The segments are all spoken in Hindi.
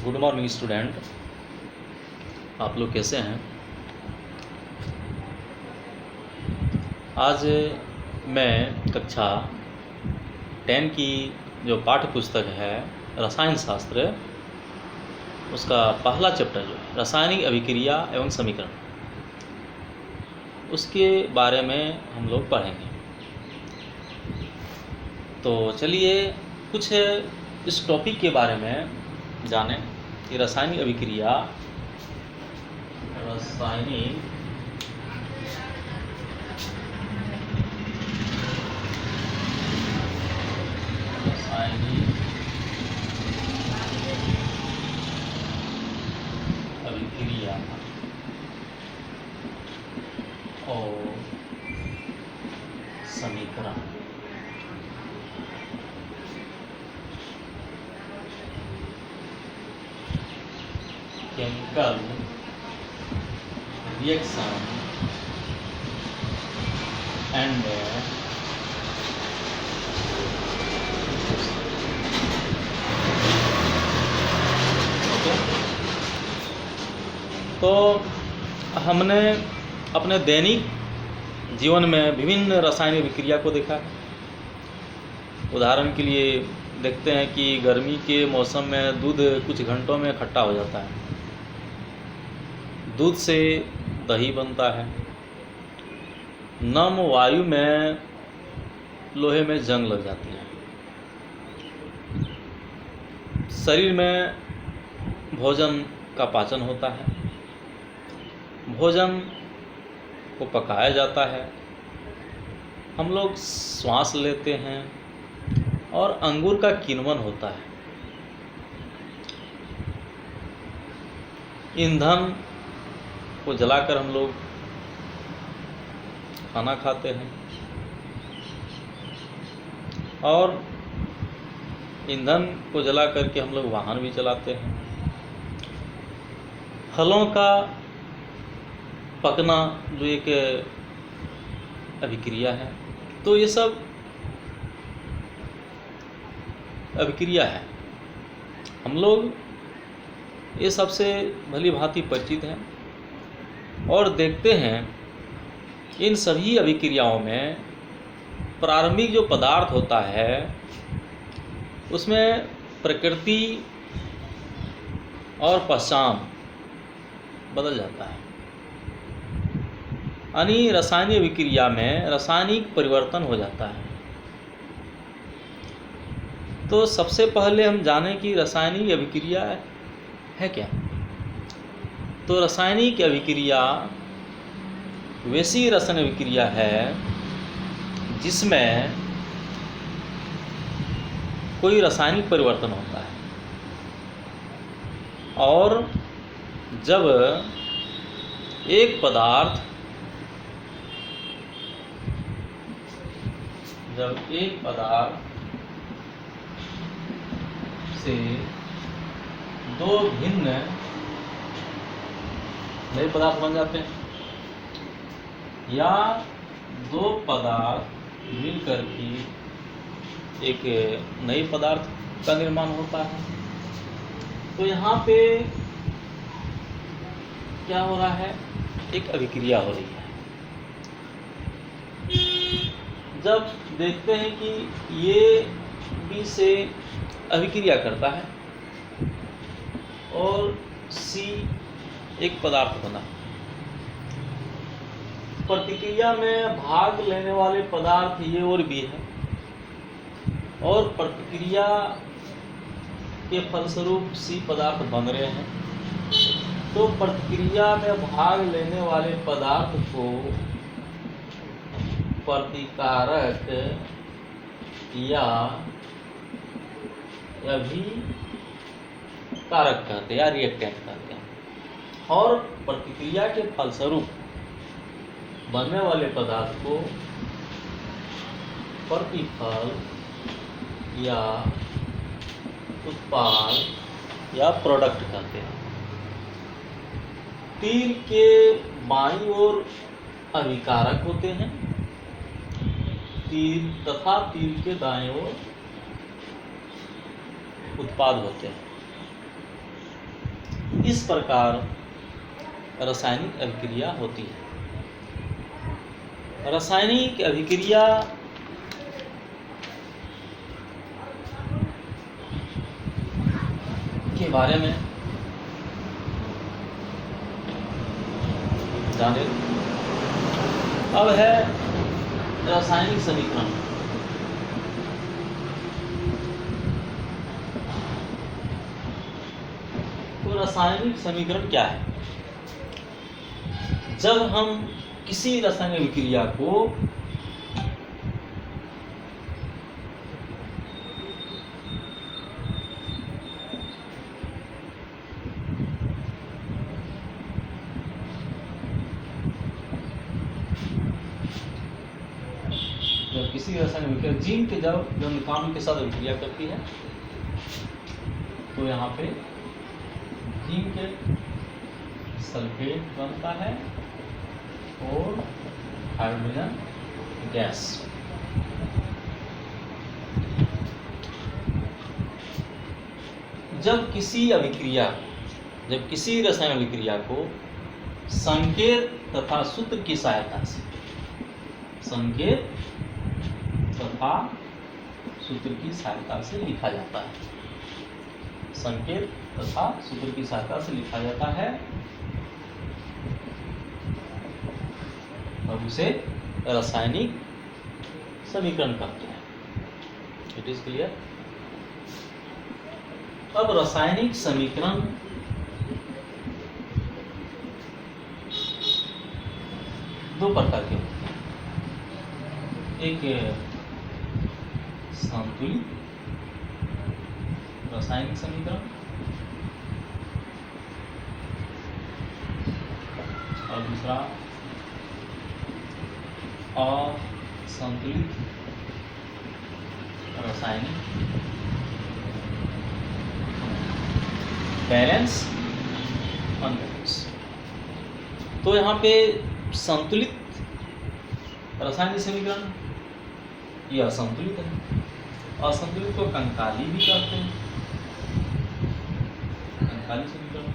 गुड मॉर्निंग स्टूडेंट, आप लोग कैसे हैं। आज मैं कक्षा 10 की जो पाठ्य पुस्तक है रसायन शास्त्र, उसका पहला चैप्टर जो है रासायनिक अभिक्रिया एवं समीकरण, उसके बारे में हम लोग पढ़ेंगे। तो चलिए कुछ इस टॉपिक के बारे में जानें कि रासायनिक अभिक्रिया, रासायनिक अभिक्रिया और समीकरण। केमिकल रिएक्शन एंड तो हमने अपने दैनिक जीवन में विभिन्न रासायनिक अभिक्रिया को देखा है। उदाहरण के लिए देखते हैं कि गर्मी के मौसम में दूध कुछ घंटों में खट्टा हो जाता है, दूध से दही बनता है, नम वायु में लोहे में जंग लग जाती है, शरीर में भोजन का पाचन होता है, भोजन को पकाया जाता है, हम लोग श्वास लेते हैं और अंगूर का किण्वन होता है, ईंधन को जलाकर हम लोग खाना खाते हैं और ईंधन को जला करके हम लोग वाहन भी चलाते हैं। फलों का पकना जो एक अभिक्रिया है, तो ये सब अभिक्रिया है। हम लोग ये सबसे भली भांति परिचित हैं और देखते हैं इन सभी अभिक्रियाओं में प्रारंभिक जो पदार्थ होता है उसमें प्रकृति और पहचान बदल जाता है, यानी रासायनिक अभिक्रिया में रासायनिक परिवर्तन हो जाता है। तो सबसे पहले हम जानें कि रासायनिक अभिक्रिया है क्या। तो रासायनिक अभिक्रिया वैसी रासायनिक अभिक्रिया है जिसमें कोई रासायनिक परिवर्तन होता है और जब एक पदार्थ से दो भिन्न नए पदार्थ बन जाते हैं या दो पदार्थ मिलकर के एक नए पदार्थ का निर्माण होता है, तो यहाँ पे क्या हो रहा है, एक अभिक्रिया हो रही है। जब देखते हैं कि ये बी से अभिक्रिया करता है और सी एक पदार्थ बना, प्रतिक्रिया में भाग लेने वाले पदार्थ ये और बी है और प्रतिक्रिया के फलस्वरूप सी पदार्थ बन रहे हैं। तो प्रतिक्रिया में भाग लेने वाले पदार्थ को प्रतिकारक या अभिकारक कहते हैं या रिएक्टेंट कहते हैं और प्रतिक्रिया के फलस्वरूप बनने वाले पदार्थ को प्रतिफल या उत्पाद या प्रोडक्ट कहते हैं। तीर के बाईं ओर अभिकारक होते हैं तीर तथा तीर के दाएं ओर उत्पाद होते हैं। इस प्रकार रासायनिक अभिक्रिया होती है। रासायनिक अभिक्रिया के बारे में जाने। अब है रासायनिक समीकरण। तो रासायनिक समीकरण क्या है? जब हम किसी रासायनिक अभिक्रिया को रासायनिक अभिक्रिया जिंक जब निकाल के साथ अभिक्रिया करती है तो यहाँ पे जिंक सल्फेट बनता है और हाइड्रोजन गैस। जब किसी रासायनिक अभिक्रिया को संकेत तथा सूत्र की सहायता से लिखा जाता है। संकेत तथा सूत्र की सहायता से लिखा जाता है और उसे रासायनिक समीकरण कहते हैं। It is clear. अब रासायनिक समीकरण दो प्रकार के होते हैं। एक संतुलित रासायनिक समीकरण और दूसरा असंतुलित रासायनिक बैलेंस अनबैलेंस। तो यहाँ पे संतुलित रासायनिक समीकरण यह असंतुलित है। असंतुलित को कंकाली भी कहते हैं, कंकाली समीकरण।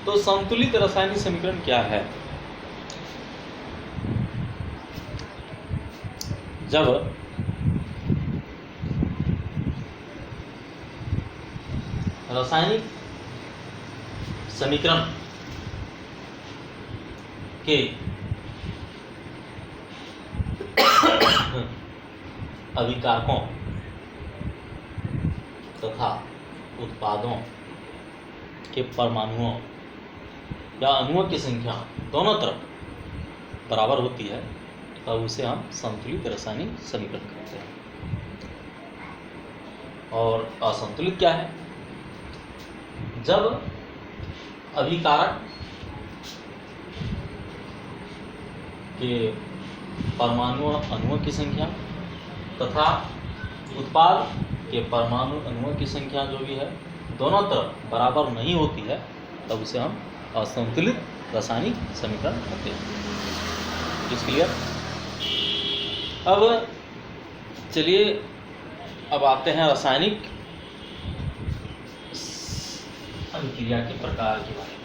तो संतुलित रासायनिक समीकरण क्या है? जब रासायनिक समीकरण के अभिकारकों तथा उत्पादों के परमाणुओं या अणुओं की संख्या दोनों तरफ बराबर होती है तब उसे हम संतुलित रासायनिक समीकरण कहते हैं। और असंतुलित क्या है? जब अभिकारक के परमाणु अणुओं की संख्या तथा उत्पाद के परमाणु अणुओं की संख्या जो भी है दोनों तरफ बराबर नहीं होती है तब उसे हम असंतुलित रासायनिक समीकरण कहते हैं। Is clear. अब चलिए अब आते हैं रासायनिक अभिक्रिया के प्रकार के बारे में।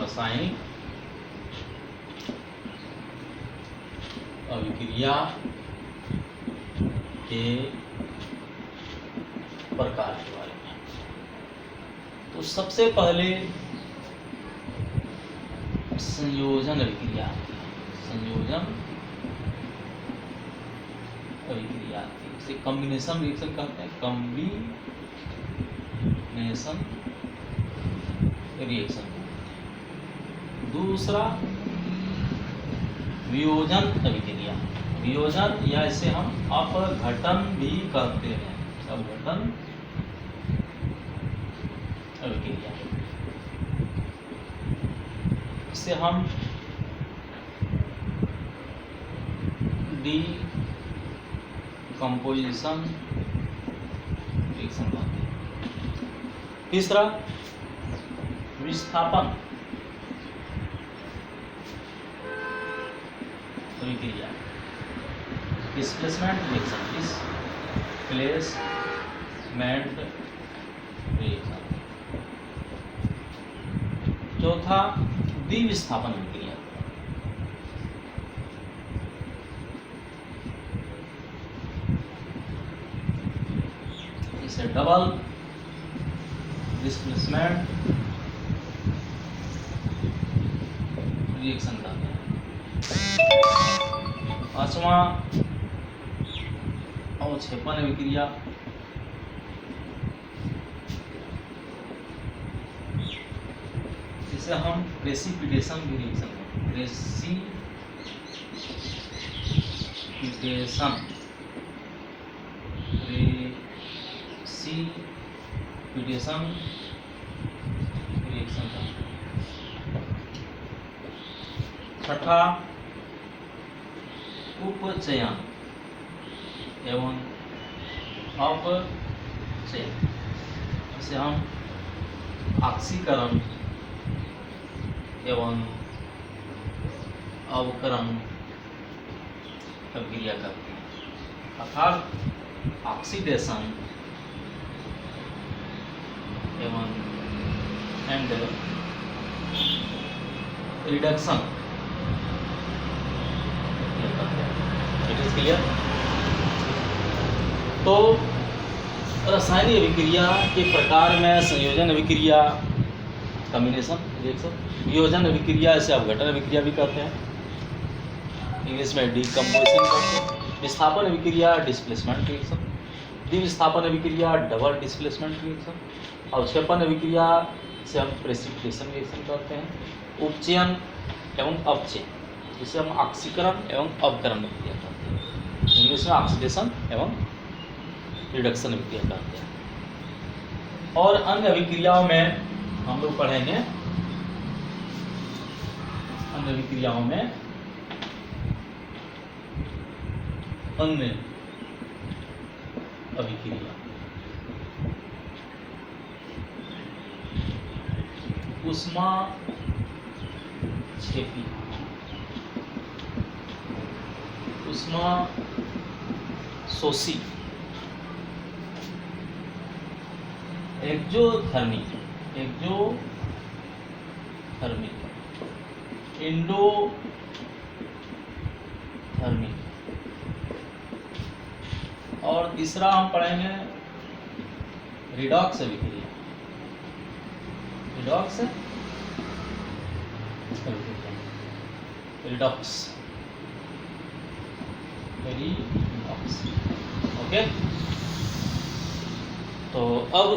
रासायनिक अभिक्रिया के प्रकार के बारे में। तो सबसे पहले संयोजन अभिक्रिया। संयोजन अभिक्रिया इसे कॉम्बिनेशन रिएक्शन कहते हैं। Combination reaction. दूसरा वियोजन अभिक्रिया। वियोजन या इसे हम अपघटन भी कहते हैं। अपघटन अभिक्रिया। इसे हम डिकम्पोजिशन रिएक्शन कहते हैं। तीसरा विस्थापन अभिक्रिया। Displacement reaction, displacement reaction. चौथा द्विविस्थापन अभिक्रिया, इसे डबल डिस्प्लेसमेंट रिएक्शन कहते हैं। पांचवा अवक्षेपण अभिक्रिया, जिसे हम प्रेसिपिटेशन भी रिएक्शन कहते हैं, प्रेसिपिटेशन रिएक्शन का। छठा उपचयन एवं अपचयन, इसे हम ऑक्सीकरण एवं अवकरण अभिक्रिया करते हैं, अर्थात ऑक्सीडेशन एवं and reduction. It is clear. तो रासायनिक अभिक्रिया के प्रकार में संयोजन अभिक्रिया, कॉम्बिनेशन रिएक्शन, वियोजन अभिक्रिया, इसे अपघटन अभिक्रिया भी कहते हैं, इंग्लिश में डीकम्पोजिशन कहते हैं। विस्थापन अभिक्रिया डिस्प्लेसमेंट रिएक्शन, द्विविस्थापन अभिक्रिया डबल डिस्प्लेसमेंट रिएक्शन, अवक्षेपण अभिक्रिया से हम प्रेसिपिटेशन रिएक्शन कहते हैं, उपचयन एवं अपचयन जिसे हम ऑक्सीकरण एवं अवकरण अभिक्रिया कहते हैं, इंग्लिश में ऑक्सीडेशन एवं रिडक्शन अभिक्रिया कहते हैं। और अन्य अभिक्रियाओं में हम लोग पढ़ेंगे, अन्य अभिक्रियाओं में अन्य अभिक्रिया ऊष्माक्षेपी, ऊष्माशोषी, एक्सोथर्मिक, एंडोथर्मिक, और तीसरा हम पढ़ेंगे रिडॉक्स अभिक्रिया, रिडॉक्स ओके। तो अब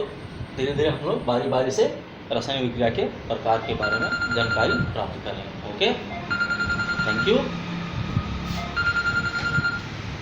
धीरे धीरे हम लोग बारी बारी से रासायनिक अभिक्रिया के प्रकार के बारे में जानकारी प्राप्त करेंगे। Okay, thank you.